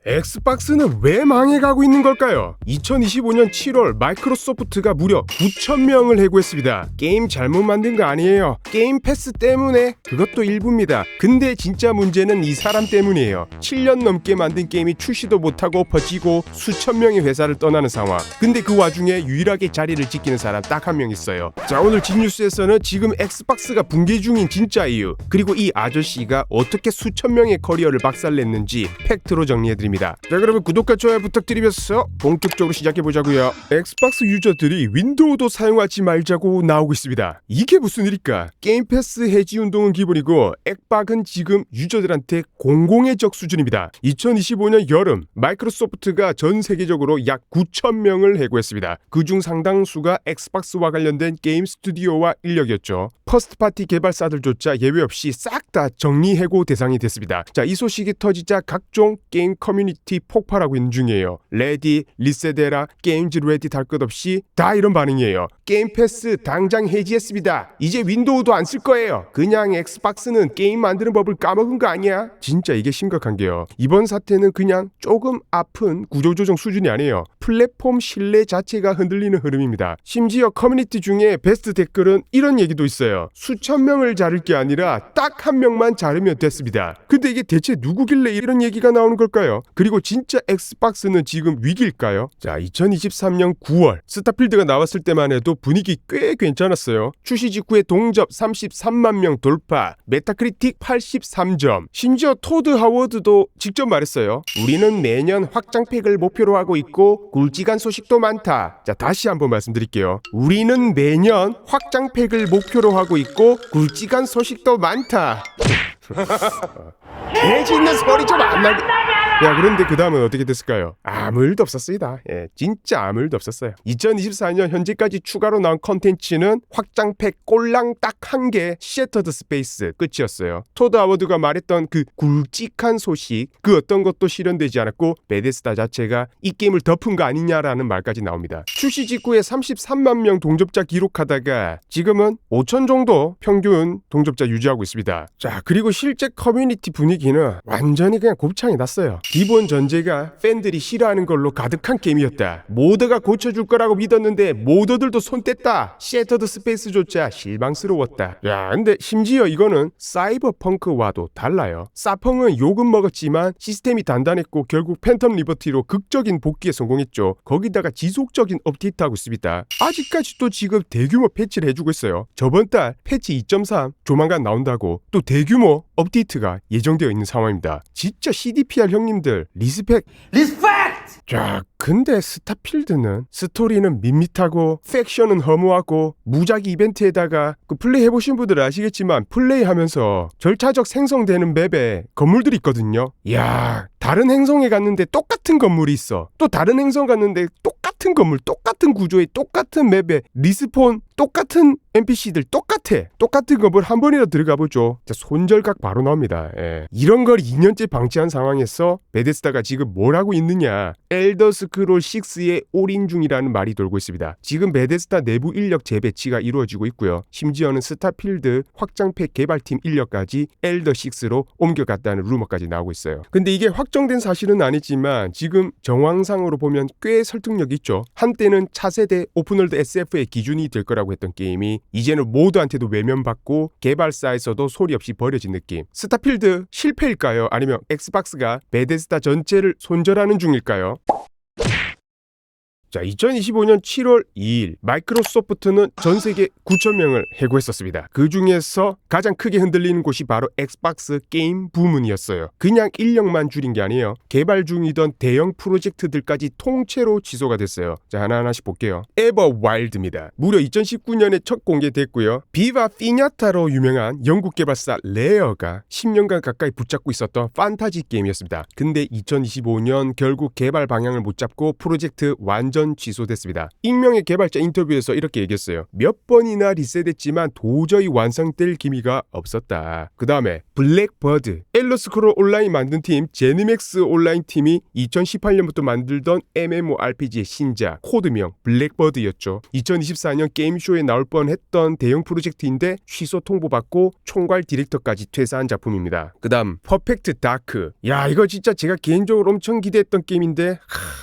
엑스박스는 왜 망해가고 있는 걸까요? 2025년 7월 마이크로소프트가 무려 9,000명을 해고했습니다. 게임 잘못 만든 거 아니에요. 게임 패스 때문에 그것도 일부입니다. 근데 진짜 문제는 이 사람 때문이에요. 7년 넘게 만든 게임이 출시도 못하고 퍼지고 수천 명의 회사를 떠나는 상황. 근데 그 와중에 유일하게 자리를 지키는 사람 딱 한 명 있어요. 자, 오늘 진뉴스에서는 지금 엑스박스가 붕괴 중인 진짜 이유, 그리고 이 아저씨가 어떻게 수천 명의 커리어를 박살냈는지 팩트로 정리해드립니다. 자, 그러면 구독과 좋아요 부탁드리면서 본격적으로 시작해보자고요. 엑스박스 유저들이 윈도우도 사용하지 말자고 나오고 있습니다. 이게 무슨 일일까? 게임 패스 해지 운동은 기본이고 엑박은 지금 유저들한테 공공의 적 수준입니다. 2025년 여름 마이크로소프트가 전 세계적으로 약 9,000명을 해고했습니다. 그중 상당수가 엑스박스와 관련된 게임 스튜디오와 인력이었죠. 퍼스트파티 개발사들조차 예외 없이 싹 다 정리 해고 대상이 됐습니다. 자, 이 소식이 터지자 각종 게임 커뮤니티 폭발하고 있는 중이에요. 레디, 리세데라, 게임즈 레딧 할 것 없이 다 이런 반응이에요. 게임 패스 당장 해지했습니다. 이제 윈도우도 안 쓸 거예요. 그냥 엑스박스는 게임 만드는 법을 까먹은 거 아니야? 진짜 이게 심각한 게요. 이번 사태는 그냥 조금 아픈 구조조정 수준이 아니에요. 플랫폼 신뢰 자체가 흔들리는 흐름입니다. 심지어 커뮤니티 중에 베스트 댓글은 이런 얘기도 있어요. 수천 명을 자를 게 아니라 딱 한 명만 자르면 됐습니다. 근데 이게 대체 누구길래 이런 얘기가 나오는 걸까요? 그리고 진짜 엑스박스는 지금 위기일까요? 자, 2023년 9월 스타필드가 나왔을 때만 해도 분위기 꽤 괜찮았어요. 출시 직후에 동접 33만 명 돌파, 메타크리틱 83점. 심지어 토드 하워드도 직접 말했어요. 우리는 매년 확장팩을 목표로 하고 있고 굵직한 소식도 많다. 자, 다시 한번 말씀드릴게요. 우리는 매년 확장팩을 목표로 하고 있고 굵직한 소식도 많다. 개짖는 소리 좀 안 나게. 야, 그런데 그 다음은 어떻게 됐을까요? 아무 일도 없었습니다. 예, 진짜 아무 일도 없었어요. 2024년 현재까지 추가로 나온 컨텐츠는 확장팩 꼴랑 딱 한 개, 셔터드 스페이스 끝이었어요. 토드 하워드가 말했던 그 굵직한 소식, 그 어떤 것도 실현되지 않았고 베데스다 자체가 이 게임을 덮은 거 아니냐라는 말까지 나옵니다. 출시 직후에 33만 명 동접자 기록하다가 지금은 5천 정도 평균 동접자 유지하고 있습니다. 자, 그리고 실제 커뮤니티 분위기는 완전히 그냥 곱창이 났어요. 기본 전제가 팬들이 싫어하는 걸로 가득한 게임이었다. 모더가 고쳐줄 거라고 믿었는데 모더들도 손 뗐다. 셔터드 스페이스조차 실망스러웠다. 야, 근데 심지어 이거는 사이버펑크와도 달라요. 사펑은 욕은 먹었지만 시스템이 단단했고 결국 팬텀 리버티로 극적인 복귀에 성공했죠. 거기다가 지속적인 업데이트하고 있습니다. 아직까지도 지금 대규모 패치를 해주고 있어요. 저번 달 패치 2.3 조만간 나온다고 또 대규모 업데이트가 예정되어 있는 상황입니다. 진짜 CDPR 형님들 리스펙. 자, 근데 스타필드는 스토리는 밋밋하고 팩션은 허무하고 무작위 이벤트에다가 그 플레이 해보신 분들은 아시겠지만 플레이하면서 절차적 생성되는 맵에 건물들이 있거든요. 야, 다른 행성에 갔는데 똑같은 건물이 있어. 또 다른 행성 갔는데 똑같은 건물, 똑같은 구조의 똑같은 맵에 리스폰 똑같은 NPC들 똑같은 건물 한 번이라도 들어가 보죠. 자, 손절각 바로 나옵니다. 예. 이런 걸 2년째 방치한 상황에서 베데스다가 지금 뭘 하고 있느냐? 엘더 스크롤 6의 올인 중이라는 말이 돌고 있습니다. 지금 베데스다 내부 인력 재배치가 이루어지고 있고요. 심지어는 스타필드 확장팩 개발팀 인력까지 엘더 6로 옮겨갔다는 루머까지 나오고 있어요. 근데 이게 확정된 사실은 아니지만 지금 정황상으로 보면 꽤 설득력이 있죠. 한때는 차세대 오픈월드 SF의 기준이 될 거라고 했던 게임이 이제는 모두한테도 외면받고 개발사에서도 소리 없이 버려진 느낌. 스타필드 실패일까요? 아니면 엑스박스가 베데스다 전체를 손절하는 중일까요? 자, 2025년 7월 2일 마이크로소프트는 전 세계 9,000명을 해고했었습니다. 그 중에서 가장 크게 흔들리는 곳이 바로 엑스박스 게임 부문이었어요. 그냥 인력만 줄인 게 아니에요. 개발 중이던 대형 프로젝트들까지 통째로 취소가 됐어요. 자, 하나하나씩 볼게요. 에버 와일드입니다. 무려 2019년에 첫 공개됐고요. 비바 피냐타로 유명한 영국 개발사 레어가 10년간 가까이 붙잡고 있었던 판타지 게임이었습니다. 근데 2025년 결국 개발 방향을 못 잡고 프로젝트 완전 완전 취소됐습니다. 익명의 개발자 인터뷰에서 이렇게 얘기했어요. 몇 번이나 리셋했지만 도저히 완성될 기미가 없었다. 그 다음에 블랙버드, 엘더스크롤 온라인 만든 팀 제니맥스 온라인 팀이 2018년부터 만들던 MMORPG의 신작 코드명 블랙버드였죠. 2024년 게임쇼에 나올 뻔했던 대형 프로젝트인데 취소 통보받고 총괄 디렉터까지 퇴사한 작품입니다. 그 다음 퍼펙트 다크. 야, 이거 진짜 제가 개인적으로 엄청 기대했던 게임인데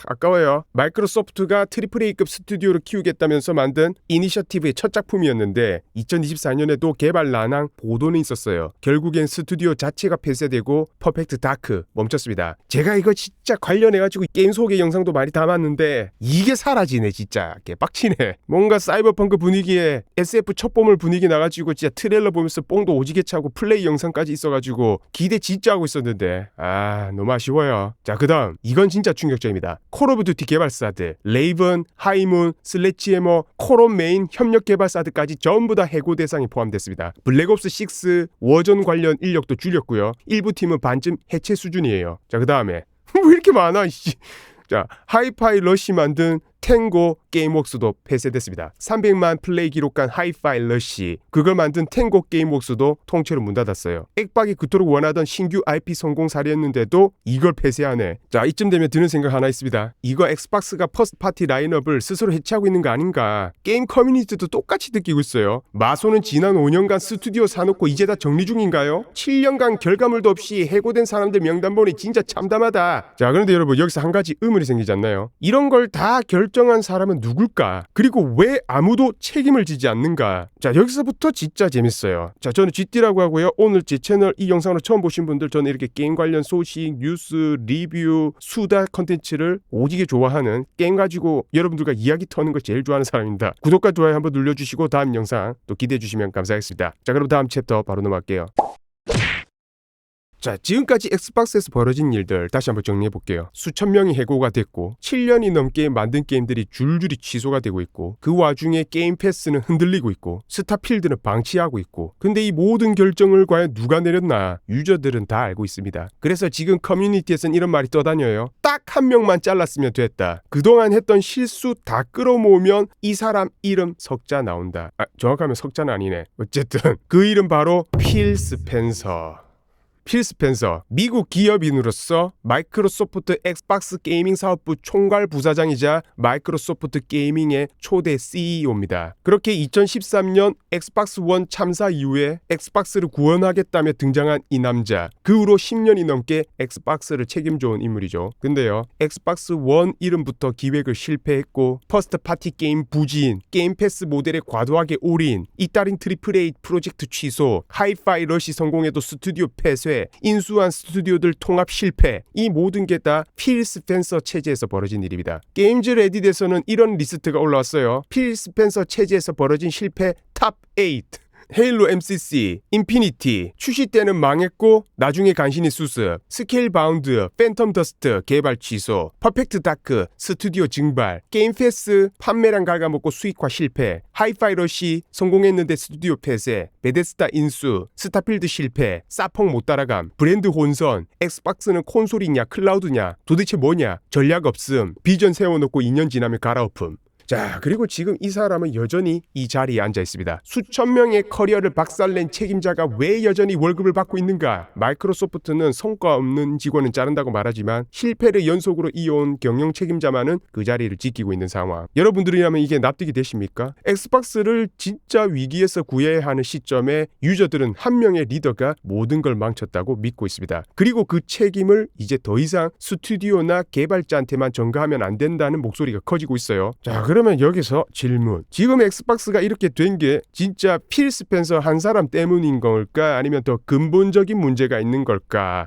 아까워요. 마이크로소프트가 AAA급 스튜디오를 키우겠다면서 만든 이니셔티브의 첫 작품이었는데 2024년에도 개발 난항 보도는 있었어요. 결국엔 스튜디오 자체가 폐쇄되고 퍼펙트 다크 멈췄습니다. 제가 이거 진짜 관련해가지고 게임 소개 영상도 많이 담았는데 이게 사라지네. 진짜 개빡치네. 뭔가 사이버펑크 분위기에 SF 첩보물 분위기 나가지고 진짜 트레일러 보면서 뽕도 오지게 차고 플레이 영상까지 있어가지고 기대 진짜 하고 있었는데 너무 아쉬워요. 자, 그 다음 이건 진짜 충격적입니다. 콜 오브 듀티 개발사들 레이븐, 하이문, 슬래치해머, 콜온 메인 협력 개발사들까지 전부 다 해고 대상에 포함됐습니다. 블랙옵스 6 워전 관련 인력도 줄였고요. 일부 팀은 반쯤 해체 수준이에요. 자, 그 다음에 왜 이렇게 많아 이씨. 자, 하이파이 러시 만든 탱고 게임웍스도 폐쇄됐습니다. 300만 플레이 기록한 하이파이 러시, 그걸 만든 탱고 게임웍스도 통째로 문 닫았어요. 액박이 그토록 원하던 신규 IP 성공 사례였는데도 이걸 폐쇄하네. 자, 이쯤 되면 드는 생각 하나 있습니다. 이거 엑스박스가 퍼스트 파티 라인업을 스스로 해체하고 있는 거 아닌가. 게임 커뮤니티도 똑같이 느끼고 있어요. 마소는 지난 5년간 스튜디오 사놓고 이제 다 정리 중인가요? 7년간 결과물도 없이 해고된 사람들 명단 보니 진짜 참담하다. 자, 그런데 여러분 여기서 한 가지 의문이 생기지 않나요? 이런 걸 다 결정한 사람은 누굴까? 그리고 왜 아무도 책임을 지지 않는가? 자, 여기서부터 진짜 재밌어요. 자, 저는 GD라고 하고요. 오늘 제 채널 이 영상을 처음 보신 분들, 저는 이렇게 게임 관련 소식, 뉴스, 리뷰, 수다 컨텐츠를 오지게 좋아하는, 게임 가지고 여러분들과 이야기 터는 걸 제일 좋아하는 사람입니다. 구독과 좋아요 한번 눌러주시고 다음 영상 또 기대해 주시면 감사하겠습니다. 자, 그럼 다음 챕터 바로 넘어갈게요. 자, 지금까지 엑스박스에서 벌어진 일들 다시 한번 정리해볼게요. 수천 명이 해고가 됐고 7년이 넘게 만든 게임들이 줄줄이 취소가 되고 있고 그 와중에 게임 패스는 흔들리고 있고 스타필드는 방치하고 있고, 근데 이 모든 결정을 과연 누가 내렸나 유저들은 다 알고 있습니다. 그래서 지금 커뮤니티에서는 이런 말이 떠다녀요. 딱 한 명만 잘랐으면 됐다. 그동안 했던 실수 다 끌어모으면 이 사람 이름 석자 나온다. 정확하면 석자는 아니네. 어쨌든 그 이름 바로 필 스펜서. 필 스펜서, 미국 기업인으로서 마이크로소프트 엑스박스 게이밍 사업부 총괄 부사장이자 마이크로소프트 게이밍의 초대 CEO입니다. 그렇게 2013년 엑스박스 원 참사 이후에 엑스박스를 구원하겠다며 등장한 이 남자, 그 후로 10년이 넘게 엑스박스를 책임져온 인물이죠. 근데요, 엑스박스 원 이름부터 기획을 실패했고 퍼스트 파티 게임 부진, 게임 패스 모델에 과도하게 올인, 이따린 AAA 프로젝트 취소, 하이파이 러시 성공에도 스튜디오 폐쇄, 인수한 스튜디오들 통합 실패, 이 모든 게 다 필 스펜서 체제에서 벌어진 일입니다. 게임즈 레딧에서는 이런 리스트가 올라왔어요. 필 스펜서 체제에서 벌어진 실패 탑 8. 헤일로 MCC, 인피니티, 출시 때는 망했고 나중에 간신히 수습, 스케일 바운드, 팬텀 더스트 개발 취소, 퍼펙트 다크 스튜디오 증발, 게임 패스 판매량 갉아먹고 수익화 실패, 하이파이 러시 성공했는데 스튜디오 폐쇄, 베데스다 인수, 스타필드 실패, 사펑 못 따라감, 브랜드 혼선, 엑스박스는 콘솔이냐 클라우드냐, 도대체 뭐냐, 전략 없음, 비전 세워놓고 2년 지나면 갈아엎음. 자, 그리고 지금 이 사람은 여전히 이 자리에 앉아 있습니다. 수천 명의 커리어를 박살낸 책임자가 왜 여전히 월급을 받고 있는가? 마이크로소프트는 성과 없는 직원은 자른다고 말하지만 실패를 연속으로 이어온 경영 책임자만은 그 자리를 지키고 있는 상황. 여러분들이라면 이게 납득이 되십니까? 엑스박스를 진짜 위기에서 구해야 하는 시점에 유저들은 한 명의 리더가 모든 걸 망쳤다고 믿고 있습니다. 그리고 그 책임을 이제 더 이상 스튜디오나 개발자한테만 전가하면 안 된다는 목소리가 커지고 있어요. 자, 그러면 여기서 질문. 지금 엑스박스가 이렇게 된 게 진짜 필 스펜서 한 사람 때문인 걸까? 아니면 더 근본적인 문제가 있는 걸까?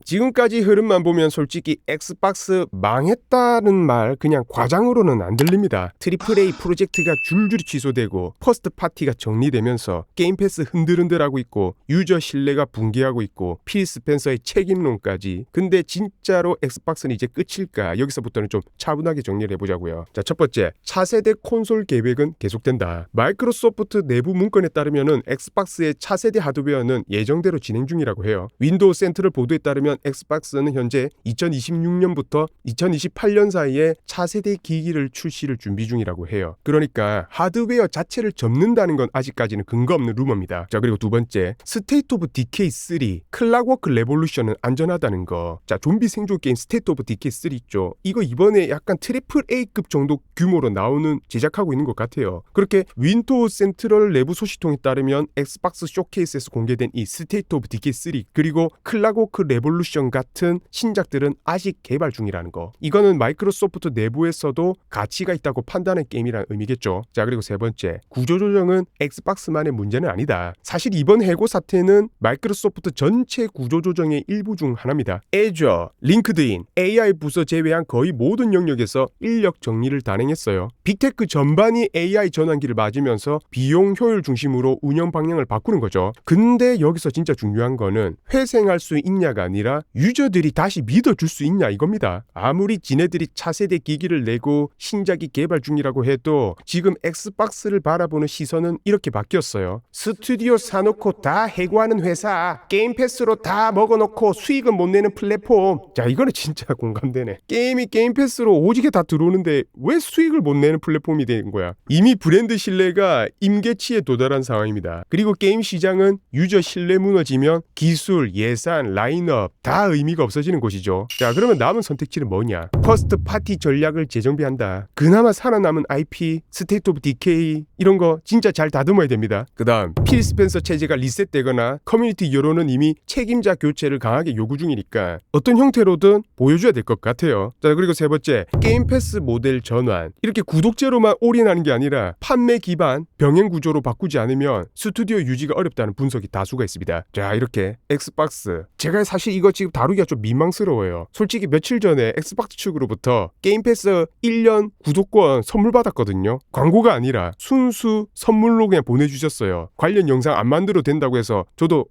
지금까지 흐름만 보면 솔직히 엑스박스 망했다는 말 그냥 과장으로는 안 들립니다. AAA 프로젝트가 줄줄이 취소되고 퍼스트 파티가 정리되면서 게임 패스 흔들흔들하고 있고 유저 신뢰가 붕괴하고 있고 필 스펜서의 책임론까지. 근데 진짜로 엑스박스는 이제 끝일까? 여기서부터는 좀 차분하게 정리를 해보자고요. 자, 첫 번째, 차세대 콘솔 계획은 계속된다. 마이크로소프트 내부 문건에 따르면은 엑스박스의 차세대 하드웨어는 예정대로 진행 중이라고 해요. 윈도우 센트럴 보도에 따르면 엑스박스는 현재 2026년부터 2028년 사이에 차세대 기기를 출시를 준비 중이라고 해요. 그러니까 하드웨어 자체를 접는다는 건 아직까지는 근거 없는 루머입니다. 자, 그리고 두 번째, 스테이트 오브 디케이 3 클락워크 레볼루션은 안전하다는 거. 자, 좀비 생존 게임 스테이트 오브 디케이 3 있죠. 이거 이번에 약간 트리플 A급 정도 규모로 나오는 제작하고 있는 것 같아요. 그렇게 윈도우 센트럴 내부 소식통에 따르면 엑스박스 쇼케이스에서 공개된 이 스테이트 오브 디케이 3 그리고 클락워크 레볼루션 같은 신작들은 아직 개발 중이라는 거. 이거는 마이크로소프트 내부에서도 가치가 있다고 판단한 게임이라는 의미겠죠. 자, 그리고 세 번째, 구조조정은 엑스박스만의 문제는 아니다. 사실 이번 해고 사태는 마이크로소프트 전체 구조조정의 일부 중 하나입니다. 애저, 링크드인, AI 부서 제외한 거의 모든 영역에서 인력 정리를 단행했어요. 빅테크 전반이 AI 전환기를 맞으면서 비용 효율 중심으로 운영 방향을 바꾸는 거죠. 근데 여기서 진짜 중요한 거는 회생할 수 있냐가 아니라 유저들이 다시 믿어줄 수 있냐 이겁니다. 아무리 지네들이 차세대 기기를 내고 신작이 개발 중이라고 해도 지금 엑스박스를 바라보는 시선은 이렇게 바뀌었어요. 스튜디오 사놓고 다 해고하는 회사, 게임 패스로 다 먹어놓고 수익은 못 내는 플랫폼. 자, 이거는 진짜 공감되네. 게임이 게임 패스로 오지게 다 들어오는데 왜 수익을 못 내는 플랫폼이 된 거야? 이미 브랜드 신뢰가 임계치에 도달한 상황입니다. 그리고 게임 시장은 유저 신뢰 무너지면 기술, 예산, 라인업 다 의미가 없어지는 곳이죠. 자, 그러면 남은 선택지는 뭐냐? 퍼스트 파티 전략을 재정비한다. 그나마 살아남은 IP, 스테이트 오브 디케이 이런 거 진짜 잘 다듬어야 됩니다. 그 다음 필 스펜서 체제가 리셋되거나 커뮤니티 여론은 이미 책임자 교체를 강하게 요구 중이니까 어떤 형태로든 보여줘야 될 것 같아요. 자, 그리고 세 번째, 게임 패스 모델 전환. 이렇게 구독제로만 올인하는 게 아니라 판매 기반 병행 구조로 바꾸지 않으면 스튜디오 유지가 어렵다는 분석이 다수가 있습니다. 자, 이렇게 엑스박스, 제가 사실 이거 지금 다루기가 좀 민망스러워요. 솔직히 며칠 전에 엑스박스 측으로부터 게임 패스 1년 구독권 선물 받았거든요. 광고가 아니라 순수 선물로 그냥 보내주셨어요. 관련 영상 안 만들어도 된다고 해서 저도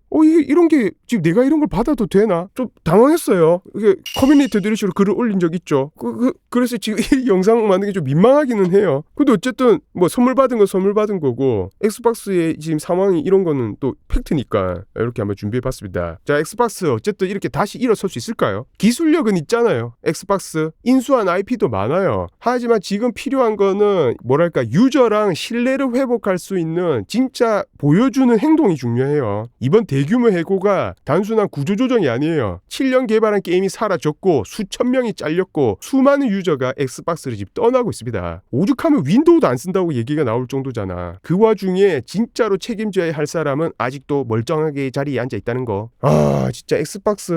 이런 게 지금 내가 이런 걸 받아도 되나? 좀 당황했어요. 이게 커뮤니티에도 이런 식으로 글을 올린 적 있죠. 그래서 지금 이 영상 만드는 게 좀 민망하기는 해요. 근데 어쨌든 뭐 선물 받은 건 선물 받은 거고 엑스박스의 지금 상황이 이런 거는 또 팩트니까 이렇게 한번 준비해봤습니다. 자, 엑스박스 어쨌든 이렇게 다시 일어설 수 있을까요? 기술력은 있잖아요. 엑스박스 인수한 IP도 많아요. 하지만 지금 필요한 거는 뭐랄까 유저랑 신뢰를 회복할 수 있는 진짜 보여주는 행동이 중요해요. 이번 대규모 해고가 단순한 구조조정이 아니에요. 7년 개발한 게임이 사라졌고 수천 명이 잘렸고 수많은 유저가 엑스박스를 지금 떠나고 있습니다. 오죽하면 윈도우도 안 쓴다고 얘기가 나올 정도잖아. 그 와중에 진짜로 책임져야 할 사람은 아직도 멀쩡하게 자리에 앉아 있다는 거. 진짜 엑스박스,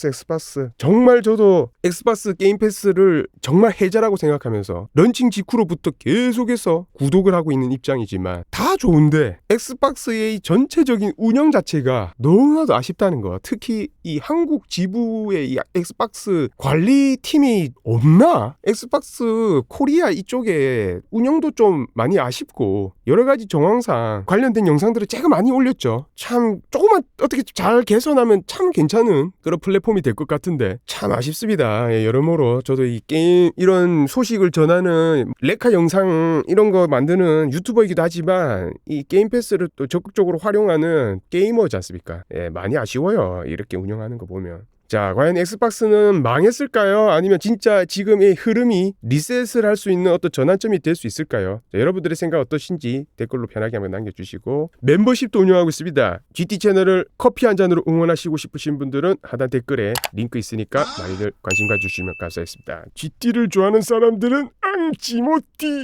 엑스박스. 정말 저도 엑스박스 게임 패스를 정말 해자라고 생각하면서 런칭 직후로부터 계속해서 구독을 하고 있는 입장이지만 다 좋은데 엑스박스의 전체적인 운영 자체가 너무나도 아쉽다는 거. 특히 이 한국 지부의 이 엑스박스 관리팀이 없나? 엑스박스 코리아 이쪽에 운영도 좀 많이 아쉽고 여러 가지 정황상 관련된 영상들을 제가 많이 올렸죠. 참 조금만 어떻게 잘 개선하면 참 괜찮은 그런 플랫폼이 될 것 같은데 참 아쉽습니다. 여러모로 저도 이 게임 이런 소식을 전하는 레카 영상 이런 거 만드는 유튜버이기도 하지만 이 게임 패스를 또 적극적으로 활용하는 게이머지 않습니까? 많이 아쉬워요. 이렇게 운영하는 거 보면. 자, 과연 엑스박스는 망했을까요? 아니면 진짜 지금의 흐름이 리셋을 할 수 있는 어떤 전환점이 될 수 있을까요? 자, 여러분들의 생각 어떠신지 댓글로 편하게 한번 남겨주시고 멤버십도 운영하고 있습니다. GT 채널을 커피 한 잔으로 응원하시고 싶으신 분들은 하단 댓글에 링크 있으니까 많이들 관심 가져주시면 감사하겠습니다. GT를 좋아하는 사람들은 앙지모띠